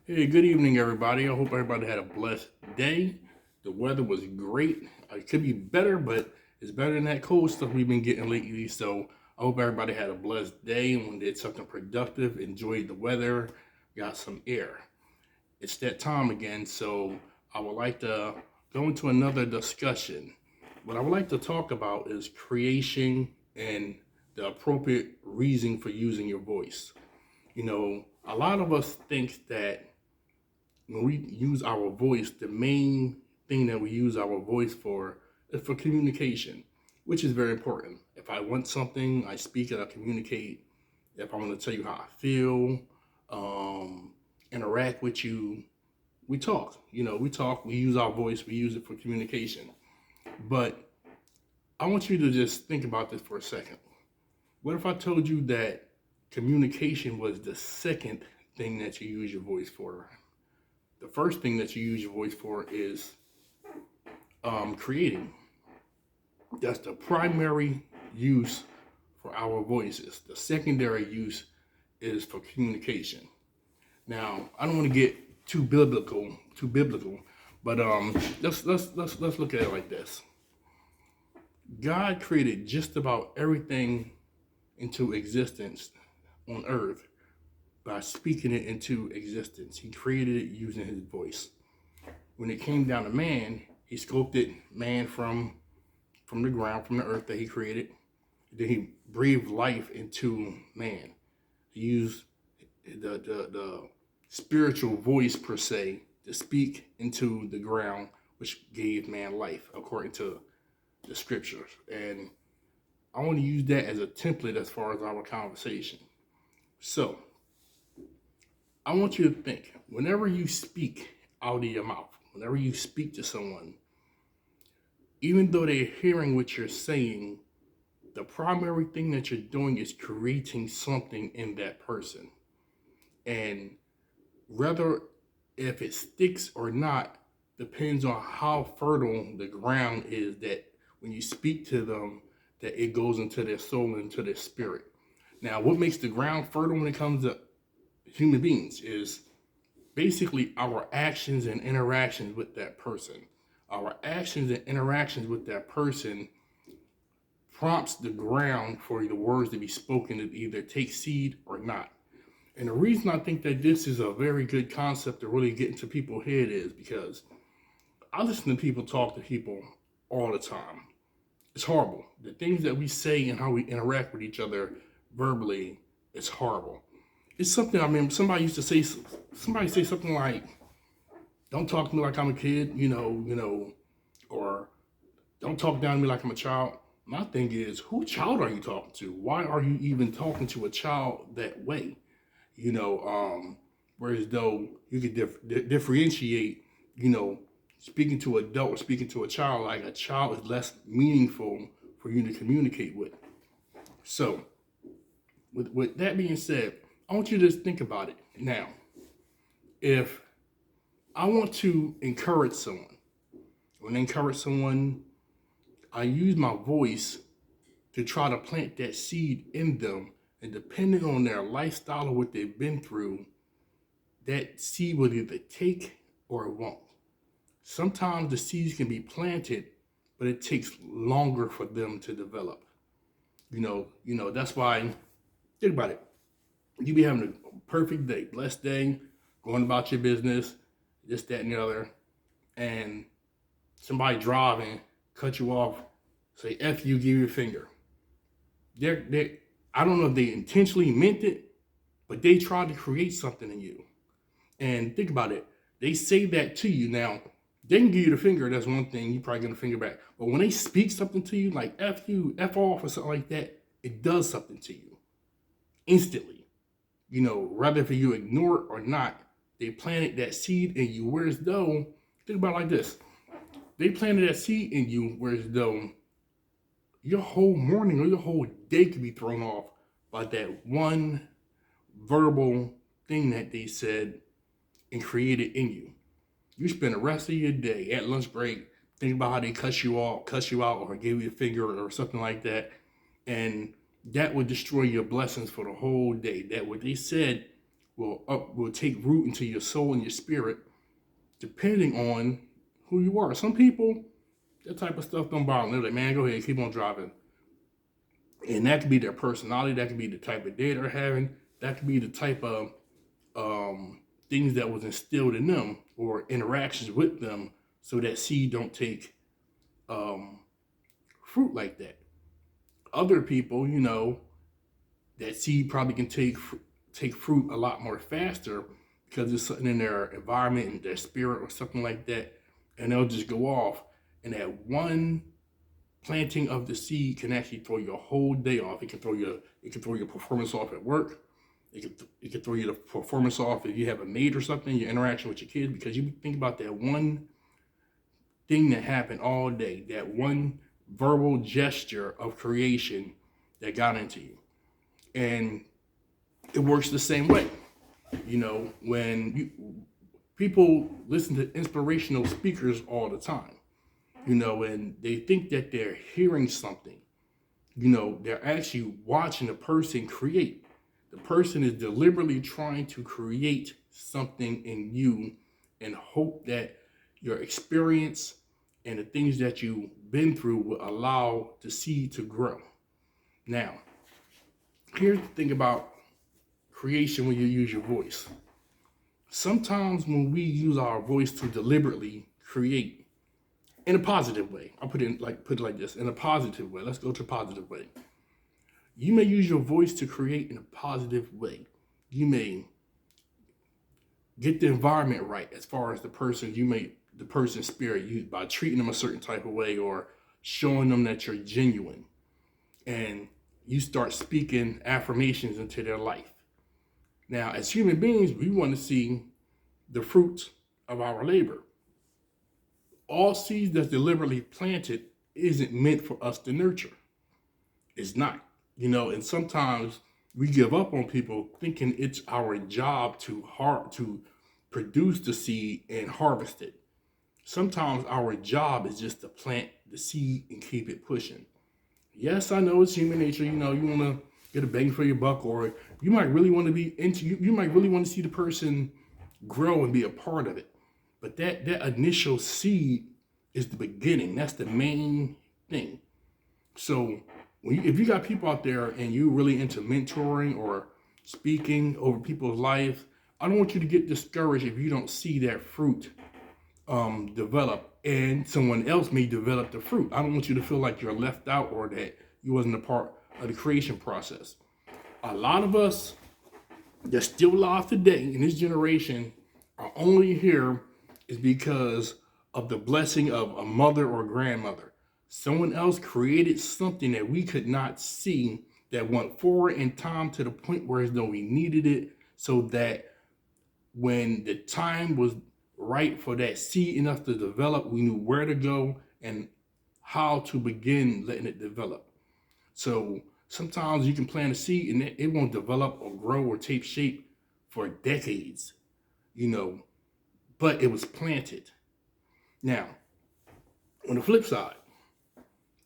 Hey, good evening, everybody. I hope everybody had a blessed day. The weather was great. It could be better, but it's better than that cold stuff we've been getting lately. So I hope everybody had a blessed day and did something productive, enjoyed the weather, got some air. It's that time again, so I would like to go into another discussion. What I would like to talk about is creation and the appropriate reason for using your voice. A lot of us think that when we use our voice, the main thing that we use our voice for is for communication, which is very important. If I want something, I speak it, I communicate. If I want to tell you how I feel, um, interact with you, we talk. We talk, we use our voice, we use it for communication. But I want you to just think about this for a second. What if I told you that communication was the second thing that you use your voice for? The first thing that you use your voice for is creating. That's the primary use for our voices. The secondary use is for communication. Now, I don't want to get too biblical, but let's look at it like this. God created just about everything into existence on earth by speaking it into existence. He created it using his voice. When it came down to man, he sculpted man from the ground, from the earth that he created. Then he breathed life into man. He used the spiritual voice per se to speak into the ground, which gave man life according to the scriptures. And I want to use that as a template as far as our conversation. So I want you to think, whenever you speak out of your mouth, whenever you speak to someone, even though they're hearing what you're saying, the primary thing that you're doing is creating something in that person. And whether if it sticks or not depends on how fertile the ground is that when you speak to them, that it goes into their soul and into their spirit. Now, what makes the ground fertile when it comes to human beings is basically our actions and interactions with that person. Our actions and interactions with that person prompts the ground for the words to be spoken to either take seed or not. And the reason I think that this is a very good concept to really get into people's head is because I listen to people talk to people all the time. It's horrible. The things that we say and how we interact with each other verbally, it's horrible. It's something I mean. Somebody say something like, "Don't talk to me like I'm a kid," or "Don't talk down to me like I'm a child." My thing is, who child are you talking to? Why are you even talking to a child that way? Whereas though you could differentiate, you know, speaking to an adult or speaking to a child, like a child is less meaningful for you to communicate with. So, with that being said, I want you to just think about it now. If I want to encourage someone, I use my voice to try to plant that seed in them. And depending on their lifestyle or what they've been through, that seed will either take or it won't. Sometimes the seeds can be planted, but it takes longer for them to develop. That's why, think about it. You be having a perfect day, blessed day, going about your business, this, that, and the other, and somebody driving, cut you off, say F you, give you a finger. They're I don't know if they intentionally meant it, but they tried to create something in you. And think about it. They say that to you. Now, they can give you the finger, that's one thing, you probably get a finger back. But when they speak something to you, like F you, F off, or something like that, it does something to you instantly. Rather if you ignore it or not, they planted that seed in you. Whereas though, think about it like this. They planted that seed in you, whereas though your whole morning or your whole day could be thrown off by that one verbal thing that they said and created in you. You spend the rest of your day at lunch break thinking about how they cuss you out, or gave you a finger or something like that, and that would destroy your blessings for the whole day. That what they said will take root into your soul and your spirit, depending on who you are. Some people, that type of stuff don't bother them. They're like, man, go ahead, keep on driving. And that could be their personality. That could be the type of day they're having. That could be the type of things that was instilled in them or interactions with them, so that seed don't take fruit like that. Other people, that seed probably can take fruit a lot more faster because there's something in their environment and their spirit or something like that, and they'll just go off. And that one planting of the seed can actually throw your whole day off. It can throw your performance off at work. It can throw your performance off if you have a maid or something, your interaction with your kids, because you think about that one thing that happened all day, that one verbal gesture of creation that got into you. And it works the same way. When people listen to inspirational speakers all the time, and they think that they're hearing something, they're actually watching a person create. The person is deliberately trying to create something in you and hope that your experience and the things that you've been through will allow the seed to grow. Now, here's the thing about creation when you use your voice. Sometimes when we use our voice to deliberately create in a positive way, I'll put it like this, in a positive way. Let's go to a positive way. You may use your voice to create in a positive way. You may get the environment right as far as the person's spirit, by treating them a certain type of way or showing them that you're genuine. And you start speaking affirmations into their life. Now, as human beings, we want to see the fruits of our labor. All seeds that's deliberately planted isn't meant for us to nurture. It's not. And sometimes we give up on people thinking it's our job to produce the seed and harvest it. Sometimes our job is just to plant the seed and keep it pushing. Yes, I know it's human nature. You want to get a bang for your buck, or you might really want to be you might really want to see the person grow and be a part of it. But that initial seed is the beginning. That's the main thing. So if you got people out there and you're really into mentoring or speaking over people's life, I don't want you to get discouraged if you don't see that fruit develop, and someone else may develop the fruit. I don't want you to feel like you're left out or that you wasn't a part of the creation process. A lot of us that still alive today in this generation are only here is because of the blessing of a mother or grandmother. Someone else created something that we could not see, that went forward in time to the point where as though we needed it, so that when the time was right for that seed enough to develop, we knew where to go and how to begin letting it develop. So sometimes you can plant a seed and it won't develop or grow or take shape for decades, but it was planted. Now, on the flip side,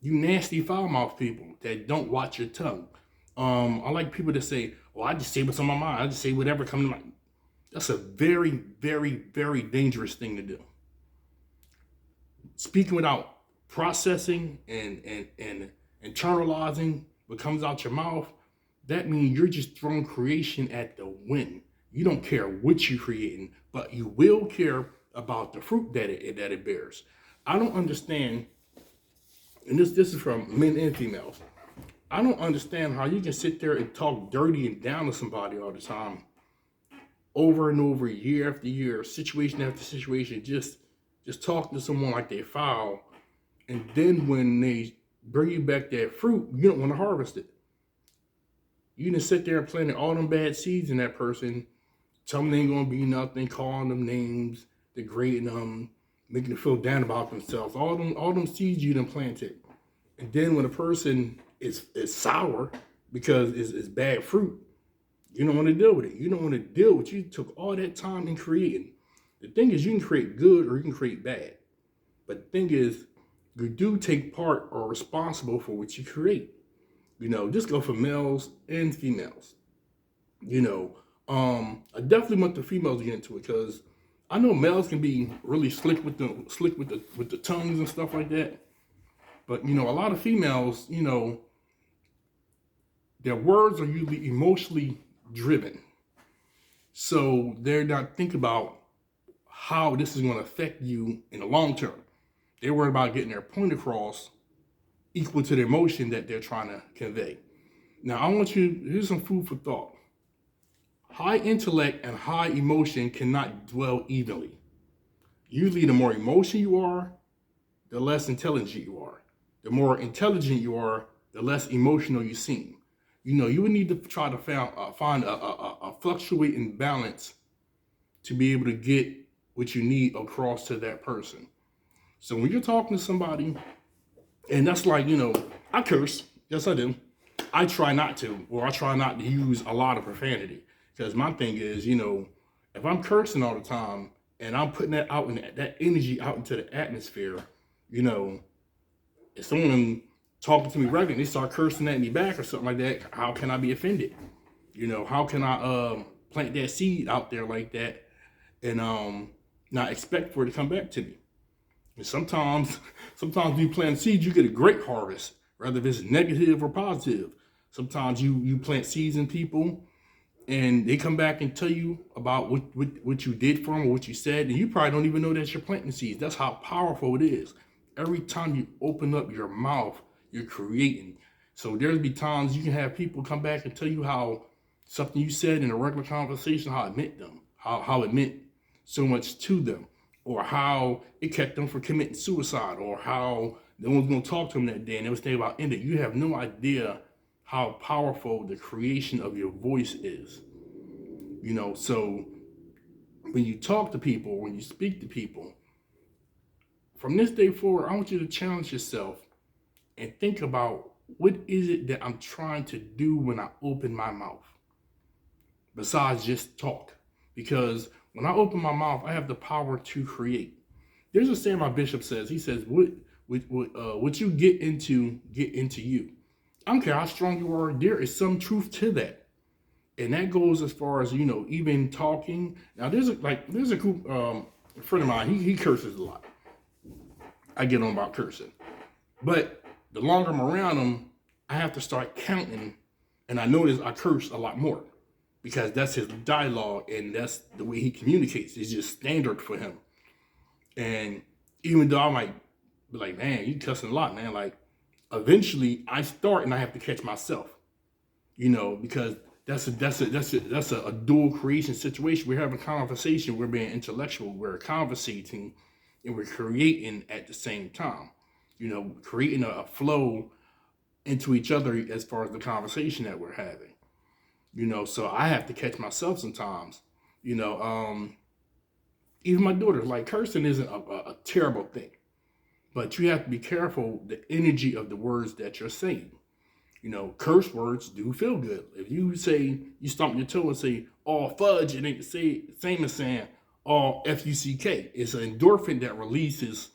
you nasty foul-mouthed people that don't watch your tongue. I like people that say, well, I just say what's on my mind. I just say whatever comes to mind. That's a very, very, very dangerous thing to do. Speaking without processing and internalizing what comes out your mouth, that means you're just throwing creation at the wind. You don't care what you're creating, but you will care about the fruit that it bears. I don't understand, and this is from men and females, I don't understand how you can sit there and talk dirty and down to somebody all the time, over and over, year after year, situation after situation, just talk to someone like they foul, and then when they bring you back that fruit, you don't want to harvest it. You didn't sit there and planted all them bad seeds in that person, tell them they ain't gonna be nothing, calling them names, degrading them, making them feel down about themselves. All them seeds you done planted. And then when a person is sour because it's bad fruit, you don't want to deal with it. You don't want to deal with it. You took all that time in creating. The thing is, you can create good or you can create bad. But the thing is, you do take part or responsible for what you create. Just go for males and females. I definitely want the females to get into it because I know males can be really slick with the tongues and stuff like that. But a lot of females, their words are usually emotionally driven. So they're not thinking about how this is going to affect you in the long term. They're worried about getting their point across equal to the emotion that they're trying to convey. Now, here's some food for thought. High intellect and high emotion cannot dwell evenly. Usually, the more emotion you are, the less intelligent you are. The more intelligent you are, the less emotional you seem. You would need to try to find a fluctuating balance to be able to get what you need across to that person. So when you're talking to somebody, and that's like, I curse. Yes, I do. I try not to, or I try not to use a lot of profanity. Because my thing is, if I'm cursing all the time and I'm putting that out in that energy out into the atmosphere, if someone talking to me regularly and they start cursing at me back or something like that, how can I be offended? How can I plant that seed out there like that and not expect for it to come back to me? And sometimes when you plant seeds, you get a great harvest, whether it's negative or positive. Sometimes you plant seeds in people and they come back and tell you about what you did for them or what you said, and you probably don't even know that you're planting seeds. That's how powerful it is. Every time you open up your mouth, you're creating. So there'll be times you can have people come back and tell you how something you said in a regular conversation, how it meant them, how it meant so much to them, or how it kept them from committing suicide, or how no one's going to talk to them that day and they was thinking about ending. You have no idea how powerful the creation of your voice is. So when you talk to people, when you speak to people, from this day forward, I want you to challenge yourself and think about what is it that I'm trying to do when I open my mouth, besides just talk. Because when I open my mouth, I have the power to create. There's a saying my bishop says. He says, what you get into you. I don't care how strong you are, there is some truth to that. And that goes as far as, even talking. Now, there's a group, a friend of mine, he curses a lot. I get on about cursing. But the longer I'm around him, I have to start counting. And I notice I curse a lot more because that's his dialogue and that's the way he communicates. It's just standard for him. And even though I might be like, man, you cussing a lot, man. Like, eventually I start and I have to catch myself, because that's a dual creation situation. We're having a conversation, we're being intellectual, we're conversating, and we're creating at the same time. Creating a flow into each other as far as the conversation that we're having. So I have to catch myself sometimes. Even my daughter, like, cursing isn't a terrible thing. But you have to be careful the energy of the words that you're saying. Curse words do feel good. If you say, you stomp your toe and say, "Oh, fudge," it ain't the same as saying, "Oh, F-U-C-K." It's an endorphin that releases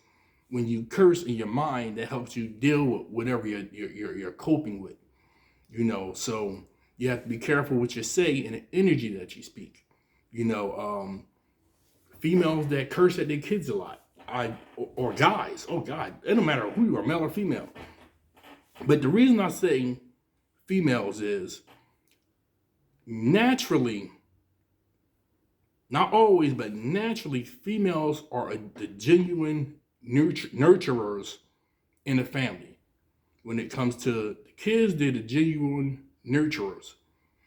when you curse in your mind that helps you deal with whatever you're coping with. So you have to be careful what you say and the energy that you speak. Females that curse at their kids a lot. Or guys, oh God, it don't matter who you are, male or female. But the reason I say females is naturally, not always, but naturally, females are the genuine nurturers in the family. When it comes to the kids, they're the genuine nurturers.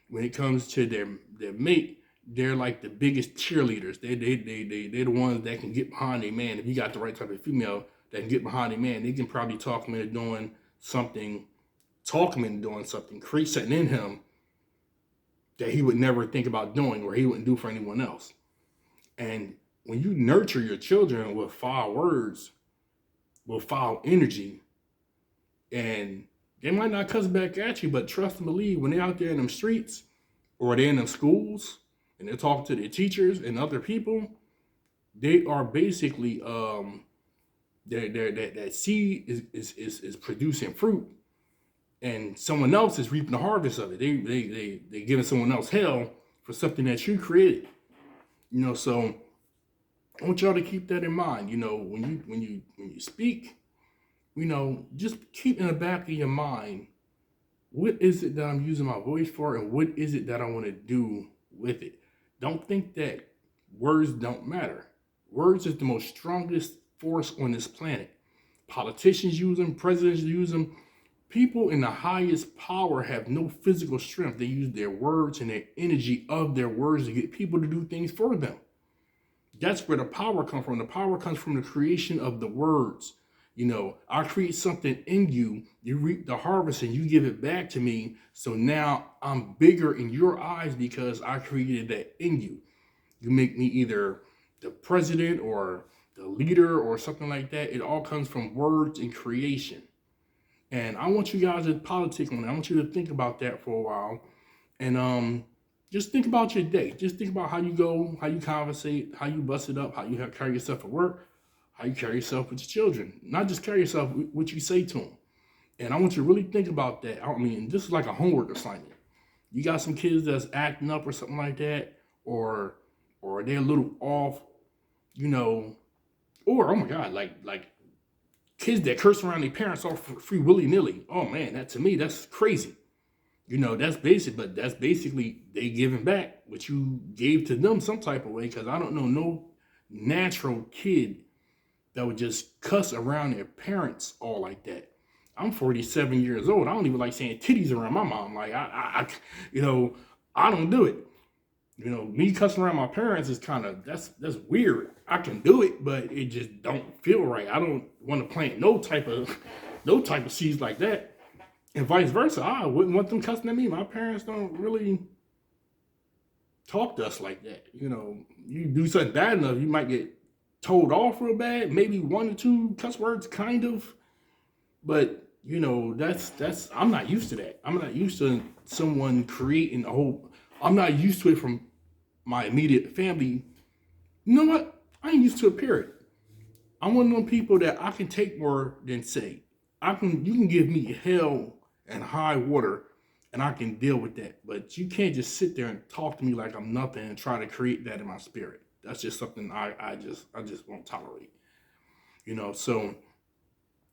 When it comes to their mate, they're like the biggest cheerleaders. They're the ones that can get behind a man. If you got the right type of female that can get behind a man, they can probably talk him into doing something, create something in him that he would never think about doing or he wouldn't do for anyone else. And when you nurture your children with foul words, with foul energy, and they might not cuss back at you, but trust and believe, when they're out there in them streets or they're in them schools and they're talking to their teachers and other people, they are basically that seed is producing fruit, and someone else is reaping the harvest of it. They giving someone else hell for something that you created. So I want y'all to keep that in mind. When you speak, just keep in the back of your mind, what is it that I'm using my voice for, and what is it that I want to do with it? Don't think that words don't matter. Words is the most strongest force on this planet. Politicians use them, presidents use them. People in the highest power have no physical strength. They use their words and their energy of their words to get people to do things for them. That's where the power comes from. The power comes from the creation of the words. I create something in you, you reap the harvest and you give it back to me. So now I'm bigger in your eyes because I created that in you. You make me either the president or the leader or something like that. It all comes from words and creation. And I want you guys to politic on it. I want you to think about that for a while. And just think about your day. Just think about how you go, how you conversate, how you bust it up, how you carry yourself at work, how you carry yourself with your children. Not just carry yourself, what you say to them. And I want you to really think about that. I mean, this is like a homework assignment. You got some kids that's acting up or something like that, or they're a little off, or, oh my God, like kids that curse around their parents all free willy-nilly. Oh man, to me, that's crazy. That's basic, but that's basically they giving back what you gave to them some type of way, because I don't know no natural kid that would just cuss around their parents all like that. I'm 47 years old. I don't even like saying titties around my mom. Like, I don't do it. Me cussing around my parents is kind of, that's weird. I can do it, but it just don't feel right. I don't want to plant no type of seeds like that. And vice versa. I wouldn't want them cussing at me. My parents don't really talk to us like that. You do something bad enough, you might get told off real bad, maybe 1 or 2 cuss words, kind of. But, that's I'm not used to that. I'm not used to someone creating a whole, I'm not used to it from my immediate family. You know what? I ain't used to it, period. I'm one of them people that I can take more than say. You can give me hell and high water and I can deal with that. But you can't just sit there and talk to me like I'm nothing and try to create that in my spirit. That's just something I just won't tolerate. So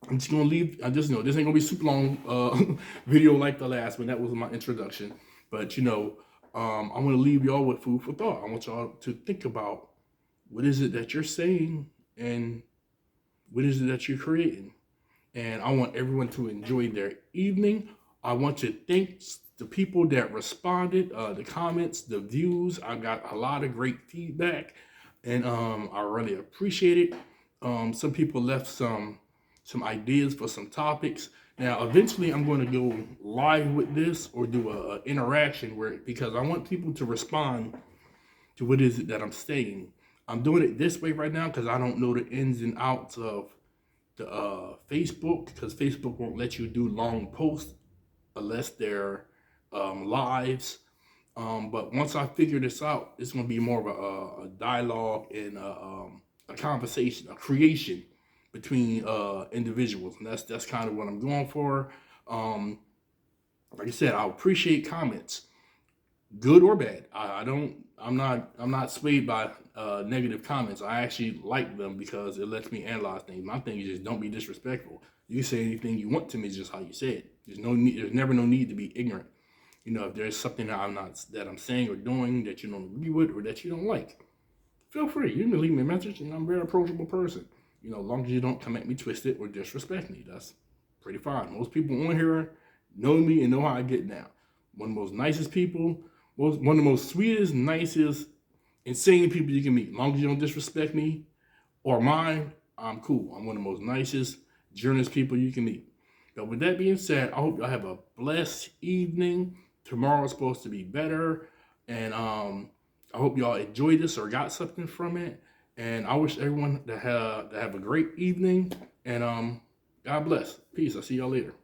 I'm just gonna leave. I just know this ain't gonna be super long video like the last one. That was my introduction. But I'm gonna leave y'all with food for thought. I want y'all to think about what is it that you're saying and what is it that you're creating. And I want everyone to enjoy their evening. I want to thank the people that responded, the comments, the views. I got a lot of great feedback, and I really appreciate it. Some people left some ideas for some topics. Now, eventually, I'm going to go live with this or do a interaction because I want people to respond to what is it that I'm saying. I'm doing it this way right now because I don't know the ins and outs of the Facebook, because Facebook won't let you do long posts unless they're lives. But once I figure this out, it's going to be more of a dialogue and a conversation, a creation between individuals, and that's kind of what I'm going for. Like I said, I appreciate comments, good or bad. I'm not swayed by negative comments. I actually like them because it lets me analyze things. My thing is just don't be disrespectful. You can say anything you want to me, just how you say it. There's never no need to be ignorant. If there's something that I'm saying or doing that you don't agree with or that you don't like, feel free. You can leave me a message, and I'm a very approachable person. As long as you don't come at me twisted or disrespect me, that's pretty fine. Most people on here know me and know how I get down. One of the most nicest people, one of the most sweetest, nicest, insane people you can meet. As long as you don't disrespect me or mine, I'm cool. I'm one of the most nicest, generous people you can meet. But with that being said, I hope y'all have a blessed evening. Tomorrow's supposed to be better. And I hope y'all enjoyed this or got something from it. And I wish everyone to have a great evening. And God bless. Peace. I'll see y'all later.